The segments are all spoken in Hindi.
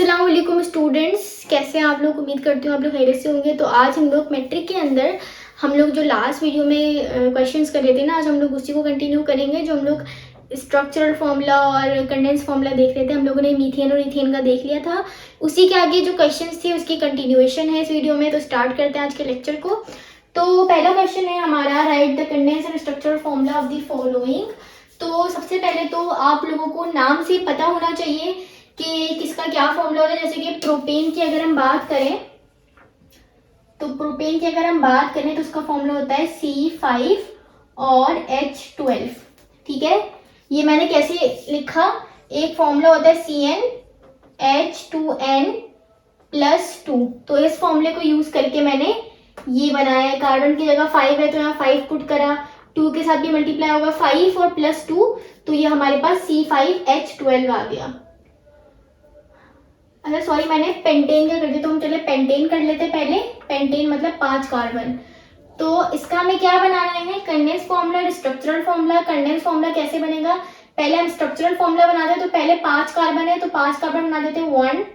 अस्सलाम वालेकुम स्टूडेंट्स, कैसे हैं आप लोग। उम्मीद करती हूँ आप लोग खैरियत से होंगे। तो आज हम लोग मैट्रिक के अंदर हम लोग जो लास्ट वीडियो में क्वेश्चंस कर रहे थे ना, आज हम लोग उसी को कंटिन्यू करेंगे। जो हम लोग स्ट्रक्चरल फार्मूला और कंडेंस फार्मूला देख रहे थे, हम लोगों ने मीथेन और इथेन का देख लिया था। उसी के आगे जो क्वेश्चंस थे उसकी कंटिन्यूएशन है इस वीडियो में। तो स्टार्ट करते हैं आज के लेक्चर को। तो पहला क्वेश्चन है हमारा, right the condense and structural formula of the following. तो सबसे पहले तो आप लोगों को नाम से पता होना चाहिए कि किसका क्या फॉर्मूला होता है। जैसे कि प्रोपेन की अगर हम बात करें तो उसका फॉर्मूला होता है C5 और H12। ठीक है, ये मैंने कैसे लिखा, एक फॉर्मूला होता है CnH2n+2। तो इस फॉर्मूले को यूज करके मैंने ये बनाया है। कार्बन की जगह 5 है तो यहाँ 5 पुट करा, 2 के साथ भी मल्टीप्लाई होगा 5 और +2, तो ये हमारे पास C5H12 आ गया। अच्छा सॉरी, मैंने पेंटेन का कर दिया, तो हम चले पेंटेन कर लेते पहले। पेंटेन मतलब 5 कार्बन। तो इसका हमें क्या बनाना है, condense formula, structural formula. Condense formula कैसे बनेगा, पहले हम स्ट्रक्चरल फार्मूला बनाते हैं। तो पहले 5 कार्बन है तो 5 कार्बन बना देते हैं, 1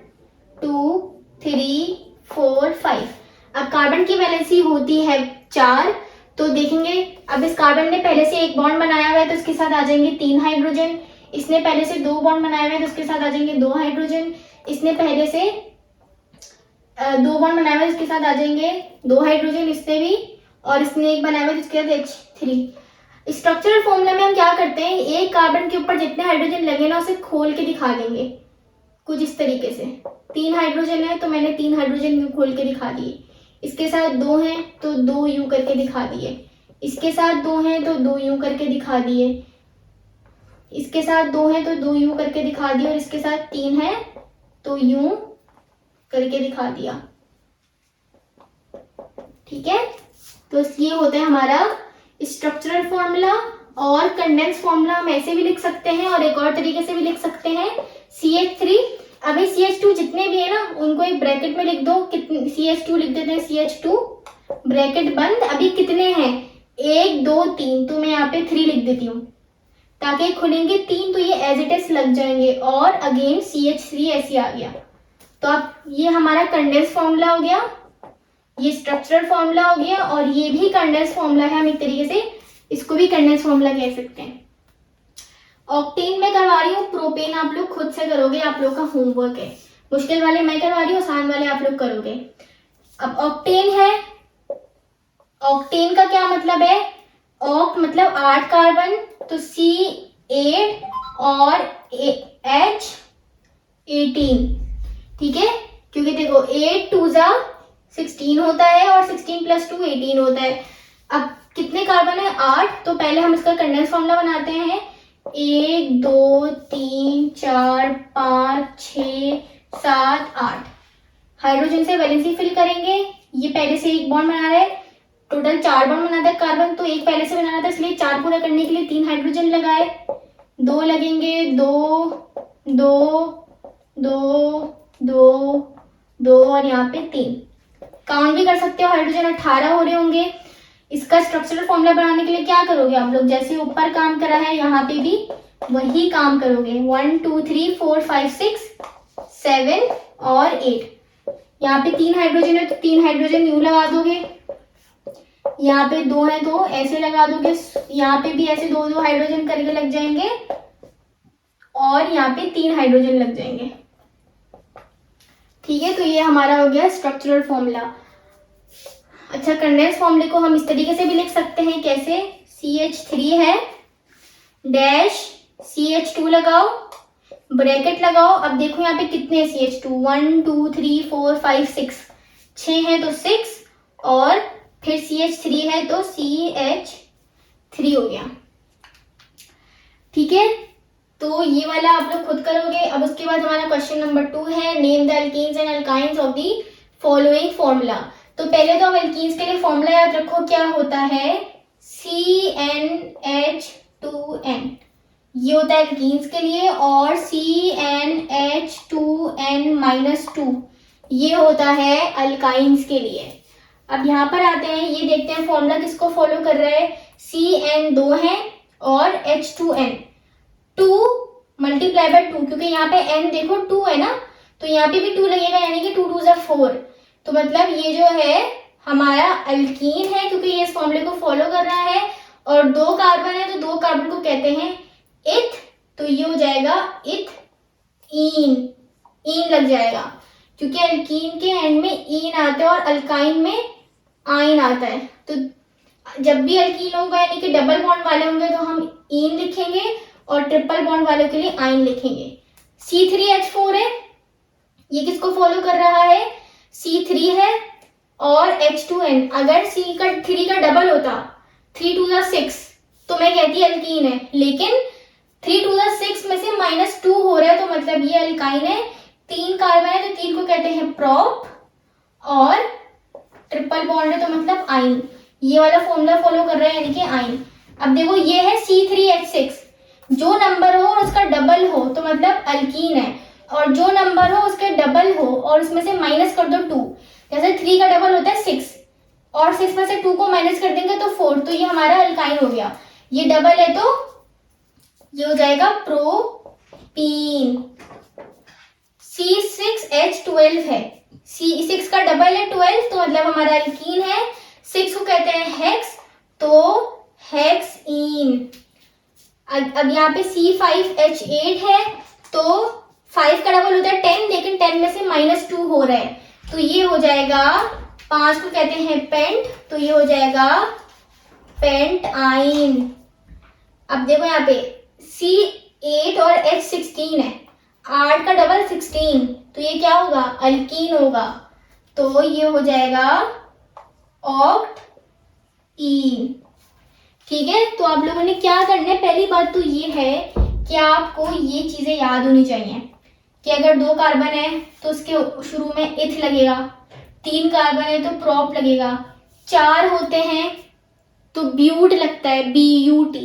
2 3 4 5। अब कार्बन की वैलेंसी होती है 4, तो देखेंगे अब इस कार्बन ने पहले से एक बॉन्ड बनाया हुआ है तो इसके साथ आ जाएंगे 3 हाइड्रोजन। इसने पहले से 2 बॉन्ड बनाए हुए हैं तो इसके साथ आ जाएंगे 2 हाइड्रोजन। इसने पहले से 2 बॉन्ड बनाए हुए हैं, इसके साथ आ जाएंगे 2 हाइड्रोजन इसने भी, और इसने एक बनाया हुआ है जिसके साथ H3। स्ट्रक्चरल फॉर्मूला में हम क्या करते हैं, एक कार्बन के ऊपर जितने हाइड्रोजन लगे ना उसे खोल के दिखा देंगे कुछ इस तरीके से। 3 हाइड्रोजन है तो मैंने 3 हाइड्रोजन यूं खोल के दिखा दिए। इसके साथ 2 हैं तो 2 यूं करके दिखा दिए। इसके साथ 2 हैं तो 2 यूं करके दिखा दिए। इसके साथ 2 हैं तो 2 यूं करके दिखा दिए, और इसके साथ 3 है तो यूं करके दिखा दिया। ठीक है, तो ये होता है हमारा स्ट्रक्चरल फॉर्मूला। और कंडेंस फॉर्मूला हम ऐसे भी लिख सकते हैं और एक और तरीके से भी लिख सकते हैं, CH3। अभी CH2 जितने भी है ना उनको एक ब्रैकेट में लिख दो। कितने CH2 लिख देते हैं, CH2 ब्रैकेट बंद। अभी कितने हैं, 1 2 3, तो मैं यहाँ पे 3 लिख देती हूँ ताकि खुलेंगे 3 तो ये एज इट इज लग जाएंगे, और अगेन CH3 ऐसे आ गया। तो अब ये हमारा कंडेंस फॉर्मूला हो गया, ये स्ट्रक्चरल फॉर्मूला हो गया, और ये भी कंडेंस फॉर्मूला है। हम एक तरीके से इसको भी कंडेंस फॉर्मूला कह सकते हैं। ऑक्टेन में करवा रही हूँ, प्रोपेन आप लोग खुद से करोगे, आप लोग का होमवर्क है। मुश्किल वाले मैं करवा रही हूँ, आसान वाले आप लोग करोगे। अब ऑक्टेन है, ऑक्टेन का क्या मतलब है, ऑक्ट मतलब 8 कार्बन, तो C8 और H18। ठीक है, क्योंकि देखो 8 2 16 होता है और 16 + 2 18 होता है। अब कितने कार्बन है, 8, तो पहले हम इसका कंडेंस फॉर्मूला बनाते हैं। 1 2 3 4 5 6 7 8 हाइड्रोजन से वैलेंसी फिल करेंगे। ये पहले से एक बॉन्ड बना रहा है, टोटल 4 बॉन्ड बनाता है कार्बन, तो एक पहले से बनाना था इसलिए 4 पूरा करने के लिए 3 हाइड्रोजन लगाए। 2 लगेंगे, 2 2 2 2 2 और यहाँ पे 3। काउंट भी कर सकते हो, हाइड्रोजन 18 हो रहे होंगे। इसका स्ट्रक्चरल फॉर्मूला बनाने के लिए क्या करोगे आप लोग, जैसे ऊपर काम करा है यहाँ पे भी वही काम करोगे। 1 2 3 4 5 6 7 और 8। यहाँ पे 3 हाइड्रोजन है तो 3 हाइड्रोजन यूं लगा दोगे। यहाँ पे 2 है तो ऐसे लगा दोगे। यहाँ पे भी ऐसे 2 2 हाइड्रोजन करके लग जाएंगे, और यहाँ पे 3 हाइड्रोजन लग जाएंगे। ठीक है, तो ये हमारा हो गया स्ट्रक्चरल फॉर्मूला। अच्छा, कंडेंस फॉर्मूले को हम इस तरीके से भी लिख सकते हैं, कैसे, CH3 है डैश CH2 लगाओ, ब्रैकेट लगाओ। अब देखो यहाँ पे कितने हैं CH2, 1 2 3 4 5 6, 6 है तो 6, और फिर CH3 है तो CH3 हो गया। ठीक है, तो ये वाला आप लोग खुद करोगे। अब उसके बाद हमारा क्वेश्चन नंबर 2 है, name the alkenes and alkynes of the following formula. तो पहले तो हम एल्कीन्स के लिए फॉर्मूला याद रखो, क्या होता है, CnH2n, ये होता है एल्कीन्स के लिए, और CnH2n-2 ये होता है अल्काइन्स के लिए। अब यहाँ पर आते हैं, ये देखते हैं फॉर्मूला किसको फॉलो कर रहा है, Cn 2 है और H2n 2 × 2, क्योंकि यहाँ पे n देखो 2 है ना, तो यहाँ पे भी 2 लगेगा, यानी कि 2 2 ज़ा 4। तो मतलब ये जो है हमारा अल्कीन है, क्योंकि ये इस फॉर्मूले को फॉलो कर रहा है। और 2 कार्बन है तो 2 कार्बन को कहते हैं इथ, तो ये हो जाएगा इथ ईन, ईन लग जाएगा, क्योंकि अल्कीन के एंड में ईन आता है और अल्काइन में आइन आता है। तो जब भी अल्कीन होगा यानी कि डबल बॉन्ड वाले होंगे तो हम ईन लिखेंगे और ट्रिपल बॉन्ड वालों के लिए आइन लिखेंगे। C3H4 है, ये किसको फॉलो कर रहा है? C3 है और H2N। अगर C3 का डबल होता 3 2 ज़ा 6 तो मैं कहती अल्कीन है, लेकिन 3 2 ज़ा 6 में से -2 हो रहा है तो मतलब ये अल्काइन है। 3 कार्बन है तो 3 को कहते हैं प्रोप और ट्रिपल बॉन्ड है तो मतलब आइन। ये वाला फॉर्मूला फॉलो कर रहा है यानी कि आइन। अब देखो ये है C3H6, जो नंबर हो और उसका डबल हो तो मतलब अल्कीन है, और जो नंबर हो उसके डबल हो और उसमें से माइनस कर दो 2, जैसे 3 का डबल होता है 6 और 6 में से 2 को माइनस कर देंगे तो 4, तो ये हमारा अल्काइन हो गया। ये डबल है तो ये हो जाएगा प्रोपीन। C6H12 है, C6 का डबल है 12 तो मतलब हमारा अल्कीन है। 6 को कहते हैं हेक्स तो हेक्सीन। अब यहाँ पे C5H8 है तो 5 का डबल होता है 10, लेकिन 10 में से -2 हो रहा है तो ये हो जाएगा 5 को कहते हैं पेंट, तो ये हो जाएगा पेंटाइन। अब देखो यहाँ पे C8 और H16 है, 8 का डबल 16 तो ये क्या होगा? अल्कीन होगा, तो ये हो जाएगा ऑक्टीन। ठीक है, तो आप लोगों ने क्या करना है, पहली बात तो ये है कि आपको ये चीजें याद होनी चाहिए कि अगर 2 कार्बन है तो उसके शुरू में इथ लगेगा, 3 कार्बन है तो प्रोप लगेगा, 4 होते हैं तो ब्यूट लगता है BUT,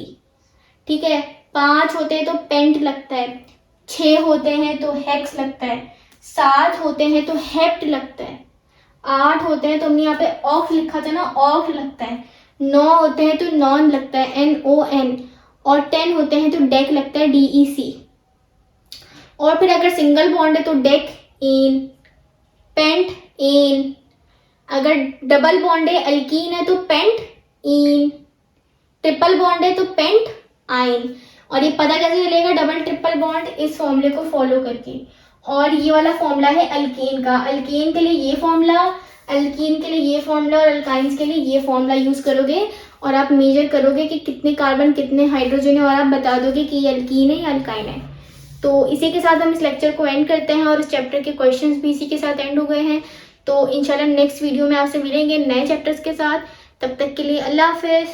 ठीक है, 5 होते हैं तो पेंट लगता है, 6 होते हैं तो हेक्स लगता है, 7 होते हैं तो हेप्ट लगता है, 8 होते हैं तो हमने यहाँ पे ऑक्ट लिखा था ना, ऑक्ट लगता है, 9 होते हैं तो नॉन लगता है NON, और 10 होते हैं तो डेक लगता है DEC। और फिर अगर सिंगल बॉन्ड है तो डेक इन, पेंट इन। अगर डबल बॉन्ड है अल्कीन है तो पेंट इन, ट्रिपल बॉन्ड है तो पेंट आइन। और ये पता कैसे चलेगा डबल ट्रिपल बॉन्ड? इस फॉर्मूले को फॉलो करके। और ये वाला फॉर्मूला है अल्कीन का, अल्कीन के लिए ये फॉर्मूला, अल्कीन के लिए ये फॉर्मूला और अल्काइंस के लिए ये फॉर्मूला यूज करोगे और आप मेजर करोगे कि कितने कार्बन कितने हाइड्रोजन है और आप बता दोगे कि ये अल्कीन है या अल्काइन है। तो इसी के साथ हम इस लेक्चर को एंड करते हैं और इस चैप्टर के क्वेश्चंस भी इसी के साथ एंड हो गए हैं। तो इंशाल्लाह नेक्स्ट वीडियो में आपसे मिलेंगे नए चैप्टर्स के साथ। तब तक के लिए अल्लाह हाफिज़।